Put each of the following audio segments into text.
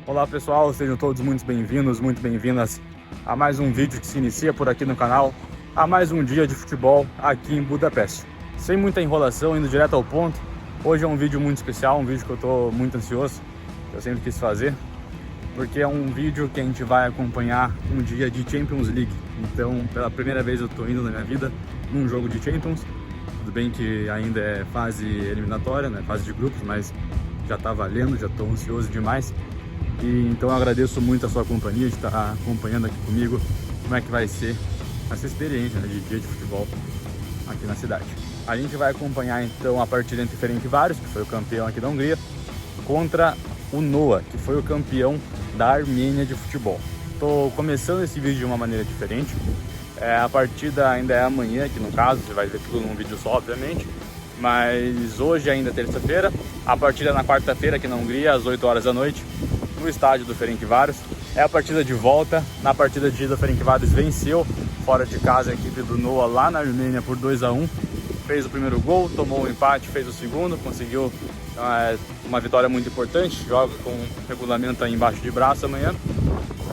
Olá pessoal, sejam todos muito bem-vindos, muito bem-vindas a mais um vídeo que se inicia por aqui no canal, a mais um dia de futebol aqui em Budapeste. Sem muita enrolação, indo direto ao ponto, hoje é um vídeo muito especial, um vídeo que eu estou muito ansioso, que eu sempre quis fazer, porque é um vídeo que a gente vai acompanhar um dia de Champions League. Então, pela primeira vez eu estou indo na minha vida num jogo de Champions. Tudo bem que ainda é fase eliminatória, né? Fase de grupos, mas já está valendo, já estou ansioso demais. E então eu agradeço muito a sua companhia, de estar acompanhando aqui comigo como é que vai ser essa experiência, né, de dia de futebol aqui na cidade. A gente vai acompanhar então a partida entre Ferencváros, que foi o campeão aqui da Hungria, contra o Noah, que foi o campeão da Armênia de futebol. Estou começando esse vídeo de uma maneira diferente. A partida ainda é amanhã, aqui no caso, você vai ver tudo num vídeo só, obviamente. Mas hoje ainda é terça-feira, a partida é na quarta-feira aqui na Hungria, às 8 horas da noite, no estádio do Ferencváros. É a partida de volta. Na partida de ida, o Ferencváros venceu fora de casa a equipe do Noah lá na Armênia por 2-1. Fez o primeiro gol, tomou o empate, fez o segundo, conseguiu uma vitória muito importante. Joga com o regulamento aí embaixo de braço amanhã.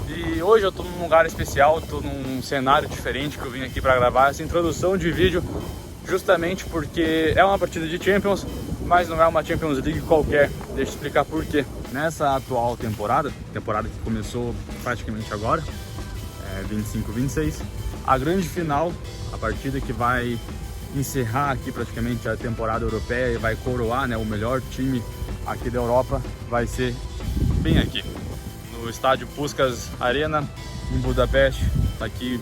E hoje eu estou num lugar especial, estou num cenário diferente que eu vim aqui para gravar essa introdução de vídeo, justamente porque é uma partida de Champions, mas não é uma Champions League qualquer. Deixa eu explicar por quê. Nessa atual temporada que começou praticamente agora, 25-26, a grande final, a partida que vai encerrar aqui praticamente a temporada europeia e vai coroar, né, o melhor time aqui da Europa, vai ser bem aqui, no estádio Puskás Arena, em Budapeste. Daqui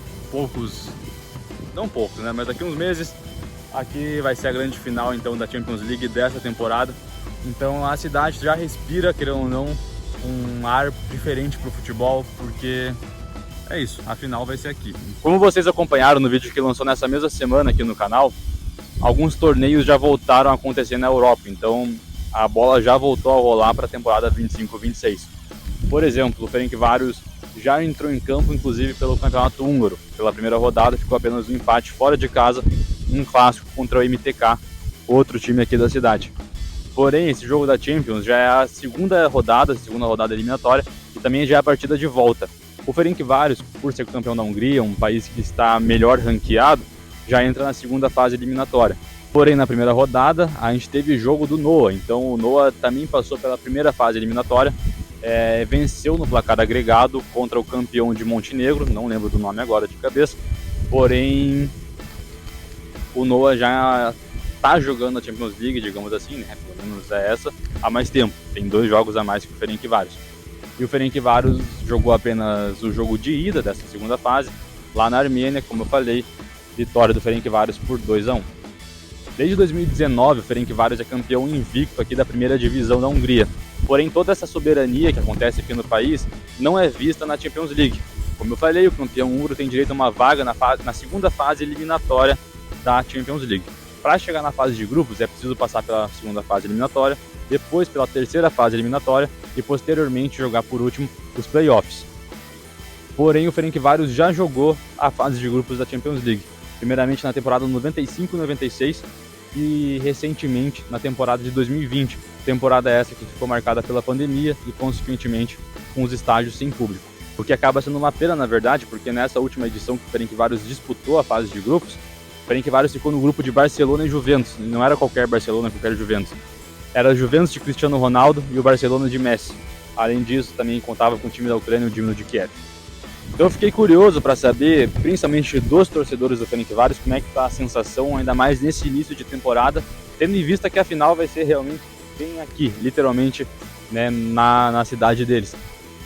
não poucos, né, mas daqui uns meses, aqui vai ser a grande final então da Champions League dessa temporada. Então a cidade já respira, querendo ou não, um ar diferente para o futebol, porque é isso, a final vai ser aqui. Como vocês acompanharam no vídeo que lançou nessa mesma semana aqui no canal, alguns torneios já voltaram a acontecer na Europa, então a bola já voltou a rolar para a temporada 25-26. Por exemplo, o Ferencváros já entrou em campo, inclusive pelo campeonato húngaro. Pela primeira rodada ficou apenas um empate fora de casa, um clássico contra o MTK, outro time aqui da cidade. Porém, esse jogo da Champions já é a segunda rodada eliminatória, e também já é a partida de volta. O Ferencváros, por ser campeão da Hungria, um país que está melhor ranqueado, já entra na segunda fase eliminatória. Porém, na primeira rodada, a gente teve jogo do Noah, então o Noah também passou pela primeira fase eliminatória, venceu no placar agregado contra o campeão de Montenegro, não lembro do nome agora de cabeça, porém o Noah já está jogando a Champions League, digamos assim, né? Pelo menos é essa, há mais tempo, tem 2 jogos a mais que o Ferencváros. E o Ferencváros jogou apenas o jogo de ida dessa segunda fase, lá na Armênia, como eu falei, vitória do Ferencváros por 2-1. Desde 2019, o Ferencváros é campeão invicto aqui da primeira divisão da Hungria. Porém, toda essa soberania que acontece aqui no país não é vista na Champions League. Como eu falei, o campeão húngaro tem direito a uma vaga na segunda fase eliminatória da Champions League. Para chegar na fase de grupos, é preciso passar pela segunda fase eliminatória, depois pela terceira fase eliminatória e posteriormente jogar por último os playoffs. Porém, o Ferencváros já jogou a fase de grupos da Champions League, primeiramente na temporada 95-96 e recentemente na temporada de 2020, temporada essa que ficou marcada pela pandemia e consequentemente com os estádios sem público. O que acaba sendo uma pena, na verdade, porque nessa última edição que o Ferencváros disputou a fase de grupos, o Ferencváros ficou no grupo de Barcelona e Juventus. Não era qualquer Barcelona, qualquer Juventus. Era a Juventus de Cristiano Ronaldo e o Barcelona de Messi. Além disso, também contava com o time da Ucrânia e o Dinamo de Kiev. Então eu fiquei curioso para saber, principalmente dos torcedores do Ferencváros, como é que está a sensação, ainda mais nesse início de temporada, tendo em vista que a final vai ser realmente bem aqui, literalmente, né, na cidade deles.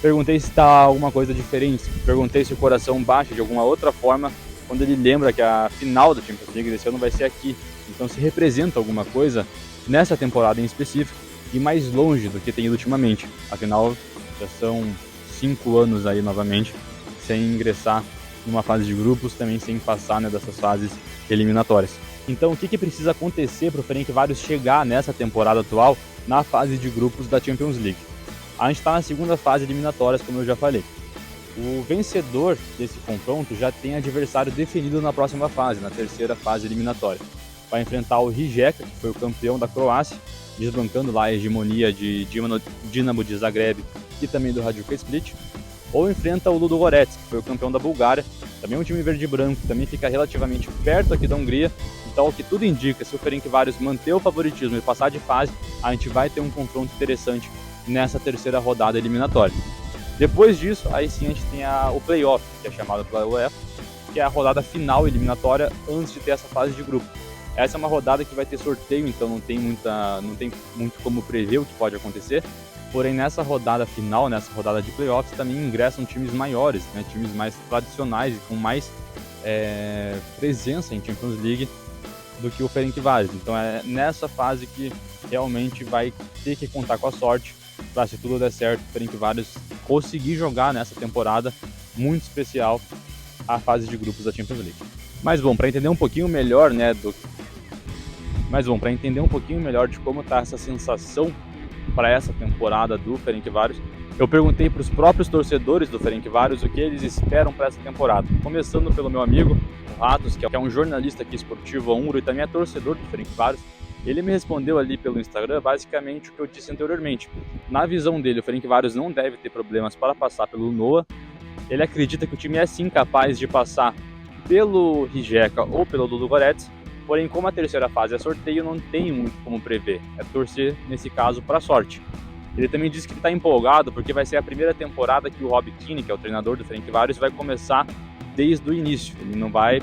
Perguntei se está alguma coisa diferente, perguntei se o coração bate de alguma outra forma quando ele lembra que a final da Champions League desse ano vai ser aqui. Então se representa alguma coisa nessa temporada em específico e mais longe do que tem ido ultimamente. Afinal, já são 5 anos aí novamente sem ingressar numa fase de grupos, também sem passar, né, dessas fases eliminatórias. Então o que precisa acontecer para o Ferencváros chegar nessa temporada atual na fase de grupos da Champions League? A gente está na segunda fase eliminatórias, como eu já falei. O vencedor desse confronto já tem adversário definido na próxima fase, na terceira fase eliminatória. Vai enfrentar o Rijeka, que foi o campeão da Croácia, desbancando lá a hegemonia de Dinamo de Zagreb e também do Hajduk Split, ou enfrenta o Ludogorets, que foi o campeão da Bulgária, também um time verde e branco, que também fica relativamente perto aqui da Hungria. Então, o que tudo indica, se o Ferencváros manter o favoritismo e passar de fase, a gente vai ter um confronto interessante nessa terceira rodada eliminatória. Depois disso, aí sim a gente tem o playoff, que é chamado pela UEFA, que é a rodada final eliminatória antes de ter essa fase de grupo. Essa é uma rodada que vai ter sorteio, então não tem muito como prever o que pode acontecer. Porém, nessa rodada final, nessa rodada de playoffs, também ingressam times maiores, né, times mais tradicionais e com mais presença em Champions League do que o Ferencváros. Então é nessa fase que realmente vai ter que contar com a sorte para, se tudo der certo, o Ferencváros conseguir jogar nessa temporada muito especial a fase de grupos da Champions League. Mas bom, para entender um pouquinho melhor, de como está essa sensação para essa temporada do Ferencváros, eu perguntei para os próprios torcedores do Ferencváros o que eles esperam para essa temporada. Começando pelo meu amigo, o Ratos, que é um jornalista aqui esportivo húngaro e também é torcedor do Ferencváros. Ele me respondeu ali pelo Instagram basicamente o que eu disse anteriormente. Na visão dele, o Ferencváros não deve ter problemas para passar pelo Noah. Ele acredita que o time é sim capaz de passar pelo Rijeka ou pelo Ludogorets, porém, como a terceira fase é sorteio, não tem muito como prever. É torcer, nesse caso, para a sorte. Ele também disse que está empolgado porque vai ser a primeira temporada que o Rob Keane, que é o treinador do Ferencváros, vai começar desde o início. Ele não vai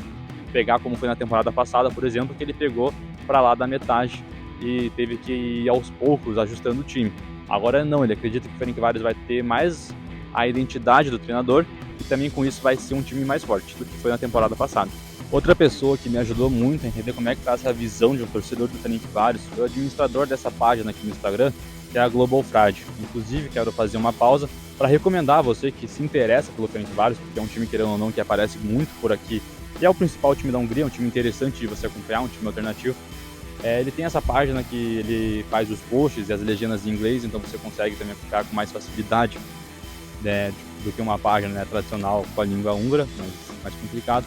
pegar como foi na temporada passada, por exemplo, que ele pegou para lá da metade e teve que ir aos poucos ajustando o time. Agora não, ele acredita que o Ferencváros vai ter mais a identidade do treinador e também com isso vai ser um time mais forte do que foi na temporada passada. Outra pessoa que me ajudou muito a entender como é que está essa visão de um torcedor do Ferencváros foi o administrador dessa página aqui no Instagram, que é a Global Frade. Inclusive, quero fazer uma pausa para recomendar a você que se interessa pelo Ferencváros, porque é um time, querendo ou não, que aparece muito por aqui e é o principal time da Hungria, um time interessante de você acompanhar, um time alternativo. Ele tem essa página que ele faz os posts e as legendas em inglês, então você consegue também ficar com mais facilidade do que uma página tradicional com a língua húngara, mas mais complicado.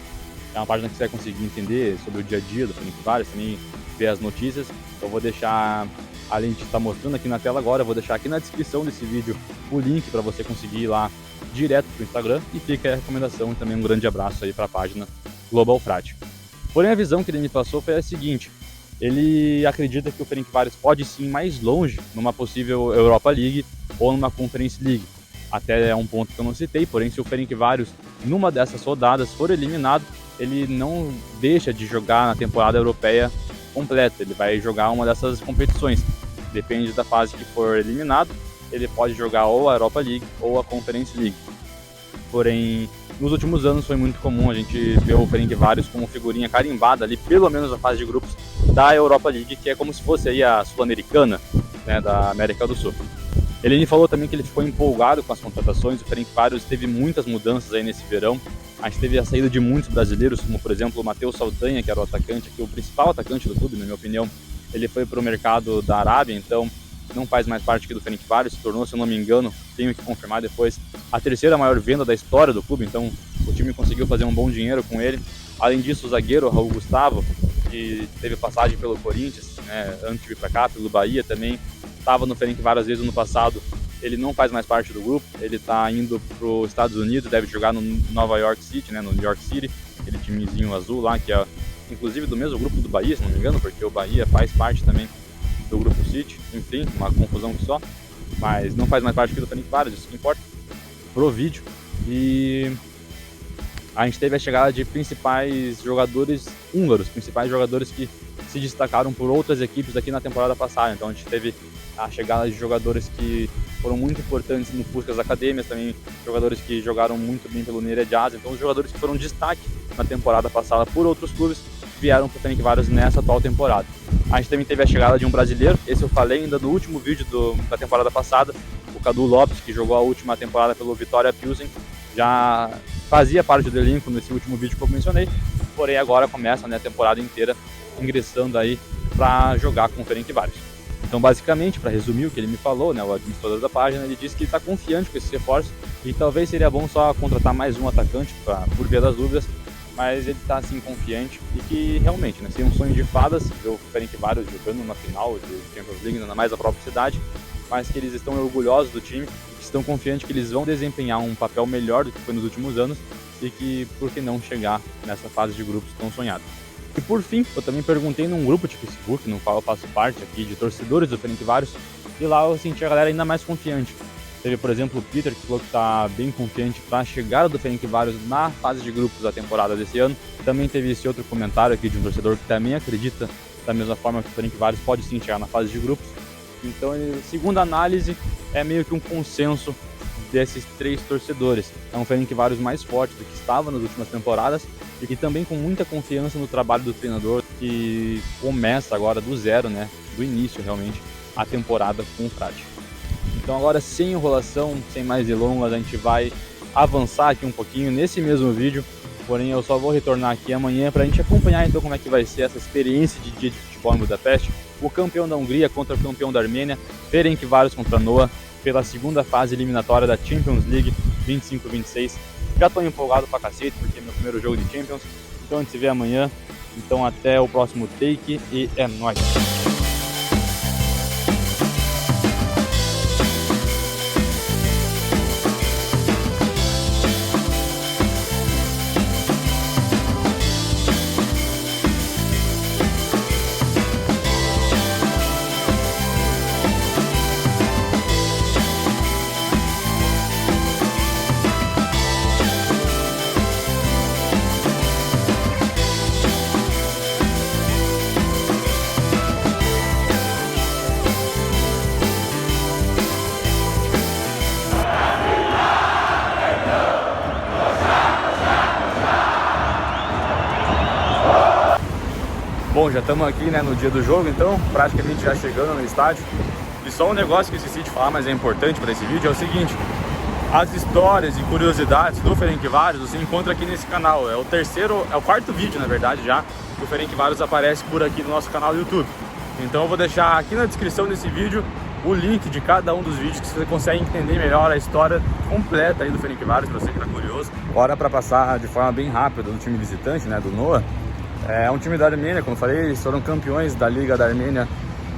É uma página que você vai conseguir entender sobre o dia a dia do Ferencváros, também ver as notícias. Eu vou deixar, além de estar mostrando aqui na tela agora, eu vou deixar aqui na descrição desse vídeo o link para você conseguir ir lá direto para o Instagram, e fica a recomendação e também um grande abraço aí para a página Global Frade. Porém, a visão que ele me passou foi a seguinte: ele acredita que o Ferencváros pode sim ir mais longe numa possível Europa League ou numa Conference League. Até é um ponto que eu não citei, porém, se o Ferencváros numa dessas rodadas for eliminado, ele não deixa de jogar na temporada europeia completa, ele vai jogar uma dessas competições. Depende da fase que for eliminado, ele pode jogar ou a Europa League ou a Conference League. Porém, nos últimos anos foi muito comum a gente ver o Ferencváros como figurinha carimbada ali, pelo menos na fase de grupos da Europa League, que é como se fosse aí a Sul-Americana, né, da América do Sul. Ele me falou também que ele ficou empolgado com as contratações. O Ferencváros teve muitas mudanças aí nesse verão. A gente teve a saída de muitos brasileiros, como por exemplo o Matheus Saldanha, que era o atacante, que é o principal atacante do clube, na minha opinião. Ele foi para o mercado da Arábia, então não faz mais parte aqui do Ferencváros, se tornou, se eu não me engano, tenho que confirmar depois, a terceira maior venda da história do clube, então o time conseguiu fazer um bom dinheiro com ele. Além disso, o zagueiro Raul Gustavo, que teve passagem pelo Corinthians, né, antes de vir para cá, pelo Bahia também, estava no Ferencváros às vezes no passado. Ele não faz mais parte do grupo, ele está indo para os Estados Unidos, deve jogar no Nova York City, né, no New York City, aquele timezinho azul lá, que é inclusive do mesmo grupo do Bahia, se não me engano, porque o Bahia faz parte também do grupo City, enfim, uma confusão que só, mas não faz mais parte aqui do Ferencváros, isso que importa, pro vídeo. E a gente teve a chegada de principais jogadores húngaros, principais jogadores que se destacaram por outras equipes aqui na temporada passada. Então a gente teve a chegada de jogadores que foram muito importantes no Puskás Academias, também jogadores que jogaram muito bem pelo Neria Jazz. Então os jogadores que foram destaque na temporada passada por outros clubes vieram para o Ferencváros nessa atual temporada. A gente também teve a chegada de um brasileiro, esse eu falei ainda no último vídeo da temporada passada, o Cadu Lopes, que jogou a última temporada pelo Vitória Pilsen, já fazia parte do elenco nesse último vídeo que eu mencionei, porém agora começa, né, a temporada inteira ingressando aí para jogar com o Ferencváros. Então, basicamente, para resumir o que ele me falou, né, o administrador da página, ele disse que está confiante com esse reforço e talvez seria bom só contratar mais um atacante por via das dúvidas, mas ele está assim confiante e que realmente, né, seria um sonho de fadas ver o Ferencváros jogando uma final de Champions League, ainda mais a própria cidade, mas que eles estão orgulhosos do time e estão confiantes que eles vão desempenhar um papel melhor do que foi nos últimos anos e que, por que não, chegar nessa fase de grupos tão sonhada. E por fim, eu também perguntei num grupo de Facebook, no qual eu faço parte aqui, de torcedores do Ferencváros, e lá eu senti a galera ainda mais confiante. Teve, por exemplo, o Peter, que falou que está bem confiante para a chegada do Ferencváros na fase de grupos da temporada desse ano. Também teve esse outro comentário aqui de um torcedor que também acredita da mesma forma que o Ferencváros pode sim chegar na fase de grupos. Então, segundo a análise, é meio que um consenso desses 3 torcedores. É um Ferencváros mais forte do que estava nas últimas temporadas e que também com muita confiança no trabalho do treinador, que começa agora do zero, né, do início realmente, a temporada com o Frade. Então agora, sem enrolação, sem mais delongas, a gente vai avançar aqui um pouquinho nesse mesmo vídeo, porém eu só vou retornar aqui amanhã para a gente acompanhar então como é que vai ser essa experiência de dia de futebol em Budapeste, o campeão da Hungria contra o campeão da Armênia, Ferencváros contra Noah, pela segunda fase eliminatória da Champions League 25-26. Já tô empolgado pra cacete, porque é meu primeiro jogo de Champions, então a gente se vê amanhã. Então até o próximo take e é nóis! Bom, já estamos aqui, né, no dia do jogo, então praticamente já chegando no estádio. E só um negócio que eu esqueci de falar, mas é importante para esse vídeo, é o seguinte: as histórias e curiosidades do Ferencváros você encontra aqui nesse canal. É o quarto vídeo, na verdade, já que o Ferencváros aparece por aqui no nosso canal do YouTube. Então eu vou deixar aqui na descrição desse vídeo o link de cada um dos vídeos, que você consegue entender melhor a história completa aí do Ferencváros, para você que está curioso. Bora para passar de forma bem rápida no time visitante, né, do Noah. É um time da Armênia, como eu falei, eles foram campeões da Liga da Armênia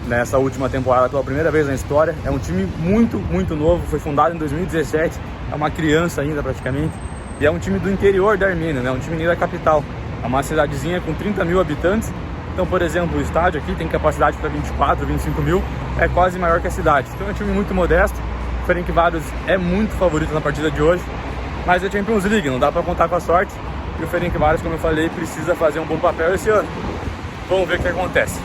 nessa última temporada pela primeira vez na história. É um time muito novo, foi fundado em 2017, é uma criança ainda praticamente. E é um time do interior da Armênia, né? Um time nem da capital. É uma cidadezinha com 30 mil habitantes. Então, por exemplo, o estádio aqui tem capacidade para 24, 25 mil, é quase maior que a cidade. Então é um time muito modesto. O Ferencváros é muito favorito na partida de hoje, mas é Champions League, não dá para contar com a sorte. E o Ferencváros, como eu falei, precisa fazer um bom papel esse ano. Vamos ver o que acontece.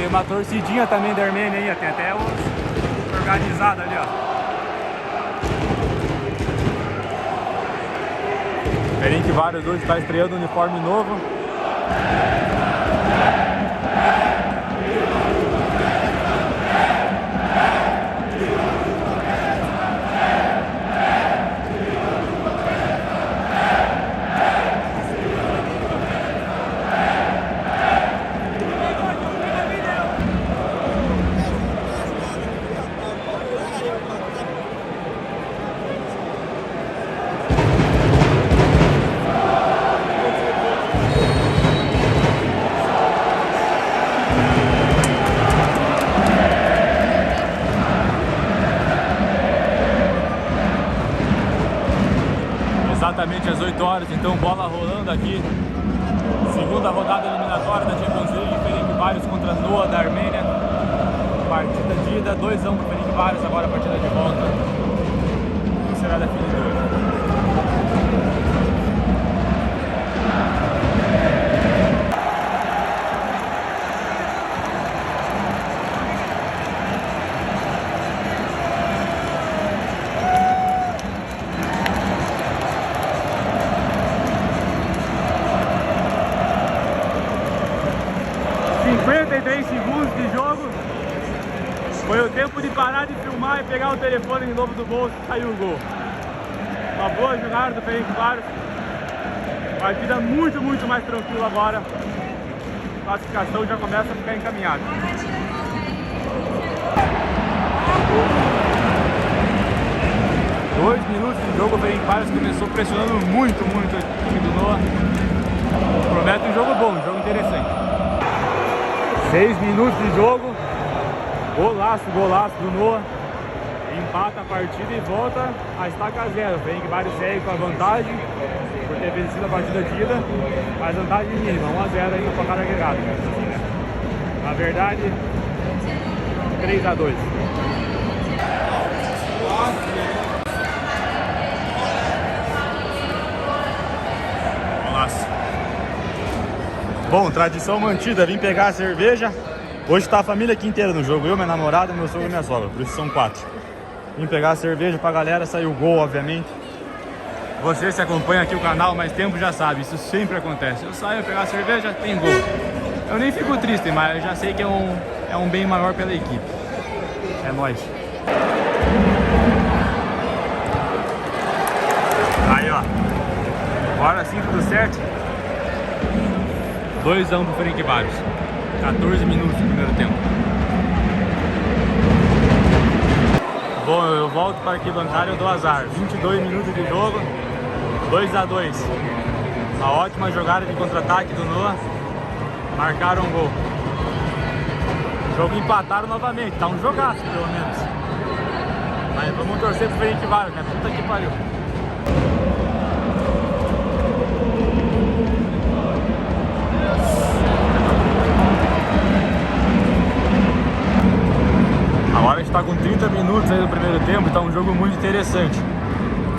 Tem uma torcidinha também da Armênia aí, tem até os organizados ali, ó. Ferencváros hoje está estreando um uniforme novo. Exatamente às 8 horas, então bola rolando aqui. Segunda rodada eliminatória da Champions League, Ferencváros contra Noah da Armênia. Partida de ida, 2-1 para Ferencváros, agora a partida de volta. O que será definido hoje? Segundos de jogo, foi o tempo de parar de filmar e pegar o telefone de novo do bolso e saiu o gol. Uma boa jogada do Ferencváros, partida muito mais tranquila agora, a classificação já começa a ficar encaminhada. Dois minutos de jogo, o Ferencváros começou pressionando muito o time do Noah. Promete um jogo bom, um jogo interessante. 6 minutos de jogo, golaço do Noah, empata a partida e volta a estaca 0. O Ferencváros segue com a vantagem por ter vencido a partida de ida, mas vantagem mínima, 1-0 aí no placar agregado. Na verdade, 3-2. Golaço. Bom, tradição mantida, vim pegar a cerveja. Hoje tá a família aqui inteira no jogo, eu, minha namorada, meu sogro e minha sogra, por isso são 4. Vim pegar a cerveja pra galera, saiu o gol, obviamente. Você se acompanha aqui o canal há mais tempo já sabe, isso sempre acontece. Eu saio pegar a cerveja, tem gol. Eu nem fico triste, mas eu já sei que é um bem maior pela equipe. É nóis. Aí, ó. Agora sim, tudo certo. 2-1 pro Ferencváros. 14 minutos no primeiro tempo. Bom, eu volto para a arquibancada e eu dou azar. 22 minutos de jogo, 2-2. Uma ótima jogada de contra-ataque do Noah. Marcaram um gol. O jogo empataram novamente. Tá um jogaço, pelo menos. Mas vamos torcer pro Ferencváros, né? Puta que pariu. Agora a gente está com 30 minutos aí no primeiro tempo, então é um jogo muito interessante.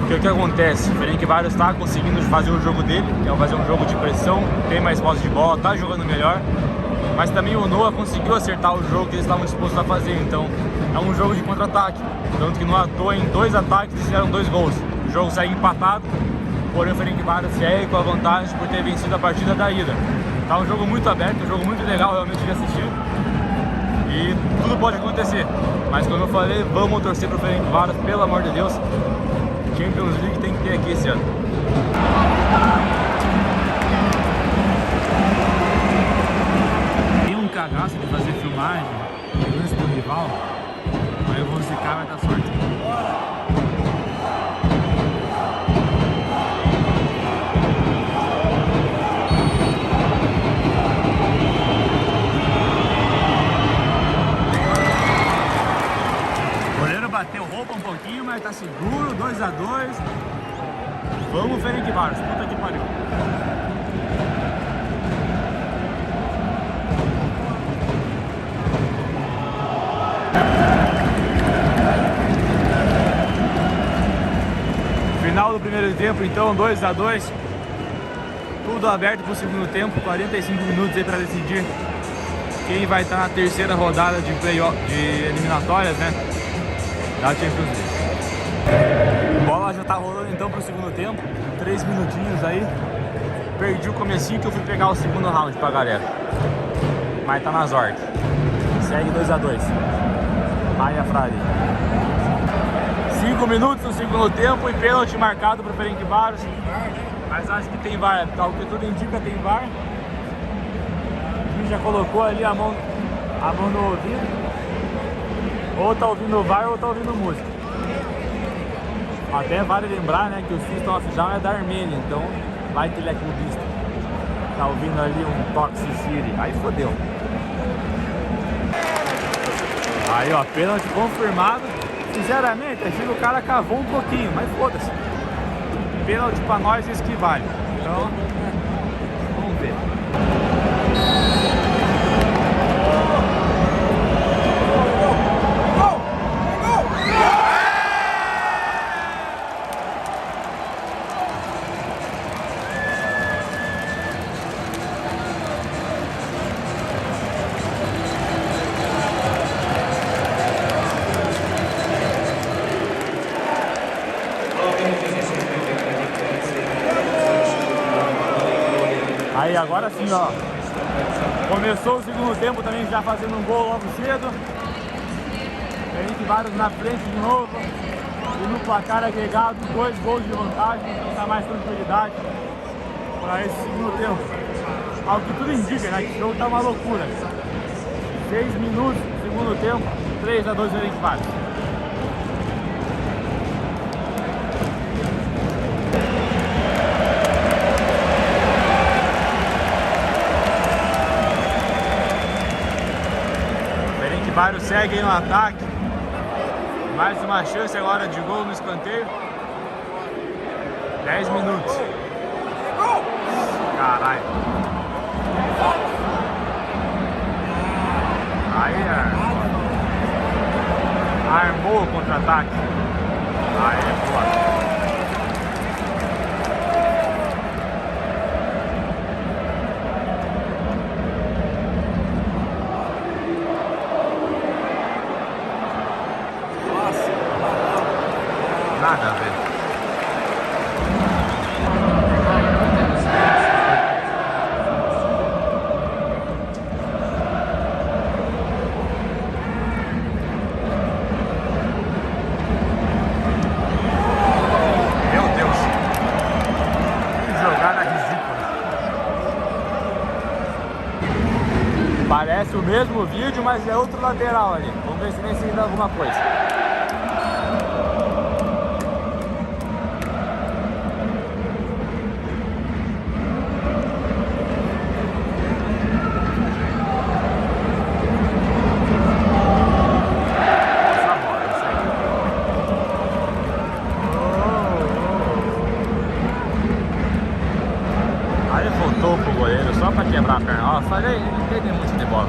Porque o que acontece? O Ferencváros está conseguindo fazer o jogo dele, que é fazer um jogo de pressão, tem mais posse de bola, está jogando melhor. Mas também o Noah conseguiu acertar o jogo que eles estavam dispostos a fazer, então é um jogo de contra-ataque. Tanto que no à toa, em 2 ataques, eles fizeram 2 gols. O jogo segue empatado, porém o Ferencváros segue com a vantagem por ter vencido a partida da ida. Tá um jogo muito aberto, um jogo muito legal realmente de assistir. E tudo pode acontecer, mas como eu falei, vamos torcer pro Ferencváros, pelo amor de Deus. Champions League tem que ter aqui esse ano. Tem um cagaço de fazer filmagem antes do rival, aí eu vou zicar, vai dar sorte. Bateu roupa um pouquinho, mas tá seguro, 2-2. Vamos, Ferencváros, puta que pariu. Final do primeiro tempo, então, 2-2. Tudo aberto pro segundo tempo, 45 minutos aí pra decidir quem vai estar na terceira rodada de eliminatórias, né, da Champions League. A bola já tá rolando então pro segundo tempo, 3 minutinhos aí. Perdi o comecinho que eu fui pegar o segundo round pra galera. Mas tá nas ordens. Segue 2-2. Maia Frade. 5 minutos no segundo tempo e pênalti marcado pro Ferencváros. Mas acho que tem VAR, o que tudo indica tem VAR. O juiz já colocou ali a mão no ouvido. Ou tá ouvindo o VAR ou tá ouvindo música. Até vale lembrar, né, que o System of Down é da Armênia, então vai que ele é clubista. Tá ouvindo ali um Toxic City, aí fodeu. Aí ó, pênalti confirmado. Sinceramente, achei que o cara cavou um pouquinho, mas foda-se. Pênalti pra nós, isso que vale. Então, vamos ver. Aí agora sim, ó, começou o segundo tempo também já fazendo um gol logo cedo. Ferencváros na frente de novo. E no placar agregado, 2 gols de vantagem, então tá mais tranquilidade para esse segundo tempo. Ao que tudo indica, né, que o jogo tá uma loucura. 6 minutos do segundo tempo, 3-2 Ferencváros. Ferencváros segue no ataque. Mais uma chance agora de gol no escanteio. 10 minutos. Caralho. Aí armou o contra-ataque. Aí é foda. Nada a ver. Meu Deus. Que jogada ridícula. Parece o mesmo vídeo, mas é outro lateral ali. Vamos ver se nesse ainda alguma coisa. Aí voltou pro goleiro só pra quebrar a perna. Ó, falei, não entende muito de bola.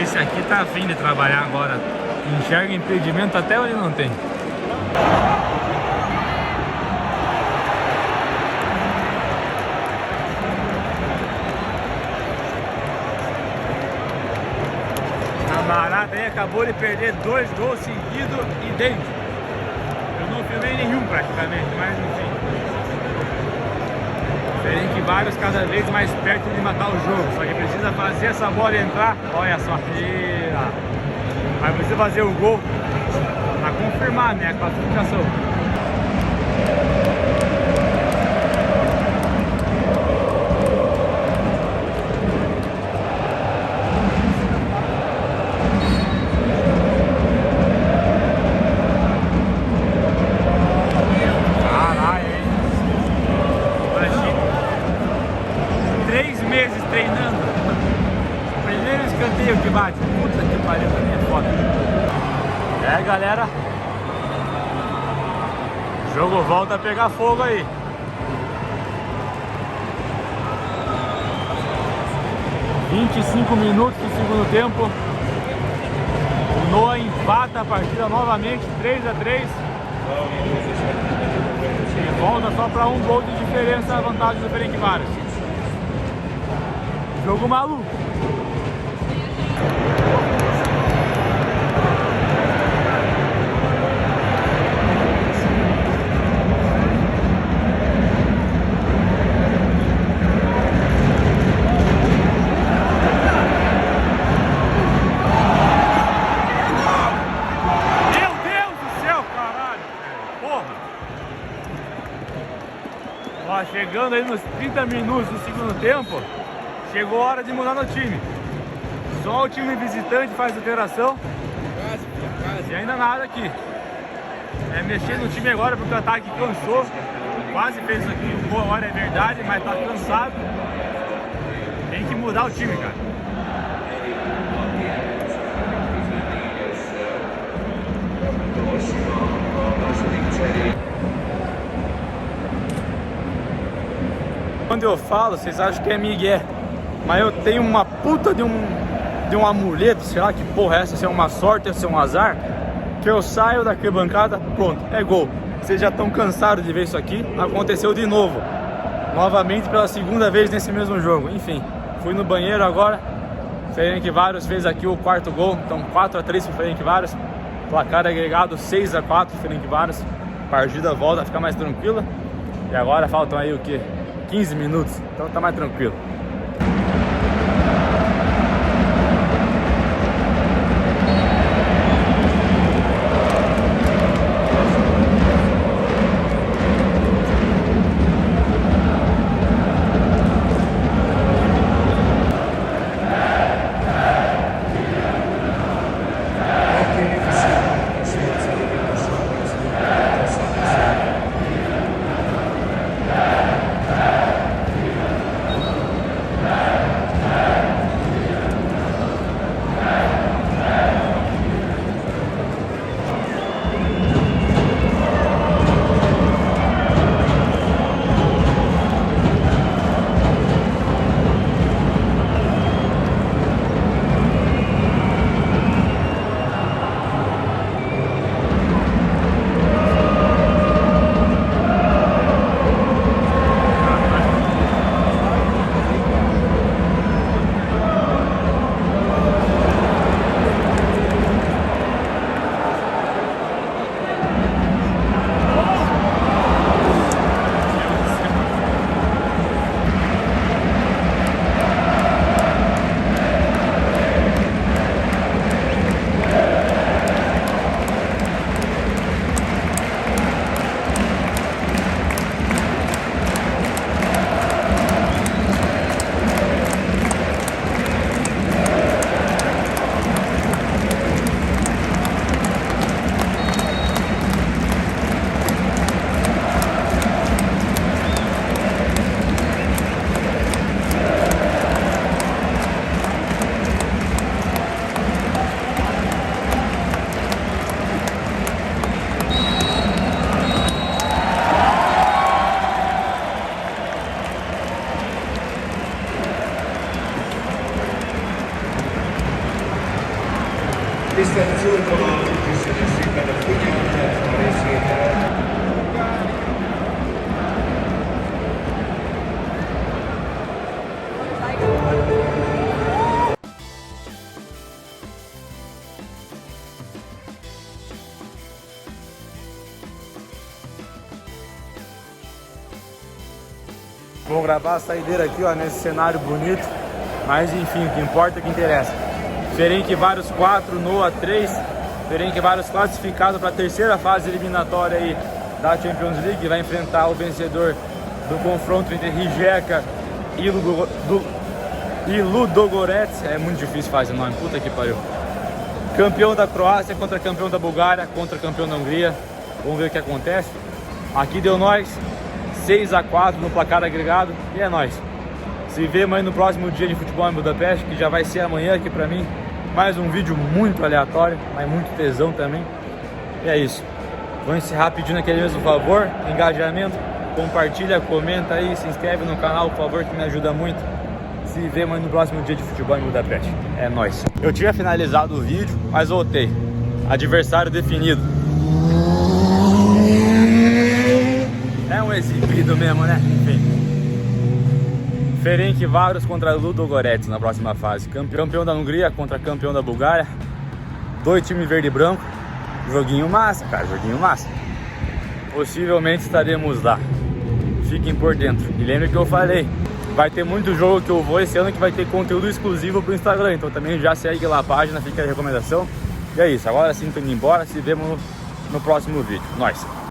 Esse aqui tá afim de trabalhar agora. Enxerga impedimento até onde não tem. Camarada aí acabou de perder 2 gols seguidos e dentro. Eu não filmei nenhum praticamente, mas enfim. Ferencváros cada vez mais perto de matar o jogo. Só que precisa fazer essa bola entrar. Olha só. Mas precisa fazer o gol pra confirmar, né, a classificação. Caralho, hein? 3 meses treinando. Primeiro escanteio que bate. Puta que pariu, pra mim é foda. É, galera. O jogo volta a pegar fogo aí. (25 minutos do segundo tempo. O Noah em empata a partida novamente, 3-3. E volta só para um gol de diferença a vantagem do Ferencváros. Jogo maluco. Chegando aí nos 30 minutos do segundo tempo, chegou a hora de mudar no time. Só o time visitante faz alteração. E ainda nada aqui. É mexer no time agora porque o ataque cansou. Quase fez aqui um gol agora, é verdade, mas tá cansado. Tem que mudar o time, cara. Quando eu falo, vocês acham que é migué, mas eu tenho uma puta de um amuleto, sei lá que porra é essa, se é uma sorte, se é um azar, que eu saio da arquibancada, pronto, é gol. Vocês já estão cansados de ver isso aqui, aconteceu de novo, novamente pela segunda vez nesse mesmo jogo. Enfim, fui no banheiro agora, Ferencváros fez aqui o quarto gol, então 4-3 pro Ferencváros, placar agregado 6-4 Ferencváros, partida volta a ficar mais tranquila, e agora faltam aí o que? 15 minutos, então tá mais tranquilo. Tisztelt Szurkolók, köszönjük szépen a figyelmet, a részvételt. Vou gravar a saideira aqui, ó, nesse cenário bonito. Mas enfim, o que importa é o que interessa. Ferencváros 4, Noah 3. Ferencváros classificado para a terceira fase eliminatória aí da Champions League. Vai enfrentar o vencedor do confronto entre Rijeka e Ludogorets. É muito difícil fazer o nome, puta que pariu. Campeão da Croácia contra campeão da Bulgária, contra campeão da Hungria. Vamos ver o que acontece. Aqui deu nós 6-4 no placar agregado e é nóis. Se vemos aí no próximo dia de futebol em Budapeste, que já vai ser amanhã aqui pra mim. Mais um vídeo muito aleatório, mas muito tesão também. E é isso. Vou encerrar pedindo aquele mesmo favor, engajamento, compartilha, comenta aí, se inscreve no canal, por favor, que me ajuda muito. Se vemos aí no próximo dia de futebol em Budapeste. É nóis. Eu tinha finalizado o vídeo, mas voltei. Adversário definido. É um exibido mesmo, né? Enfim. Ferencváros contra Ludogorets na próxima fase. Campeão da Hungria contra campeão da Bulgária. 2 times verde e branco. Joguinho massa, cara, joguinho massa. Possivelmente estaremos lá. Fiquem por dentro. E lembre que eu falei, vai ter muito jogo que eu vou esse ano que vai ter conteúdo exclusivo pro Instagram. Então também já segue lá a página, fica a recomendação. E é isso, agora sim tô indo embora. Se vemos no próximo vídeo. Nós.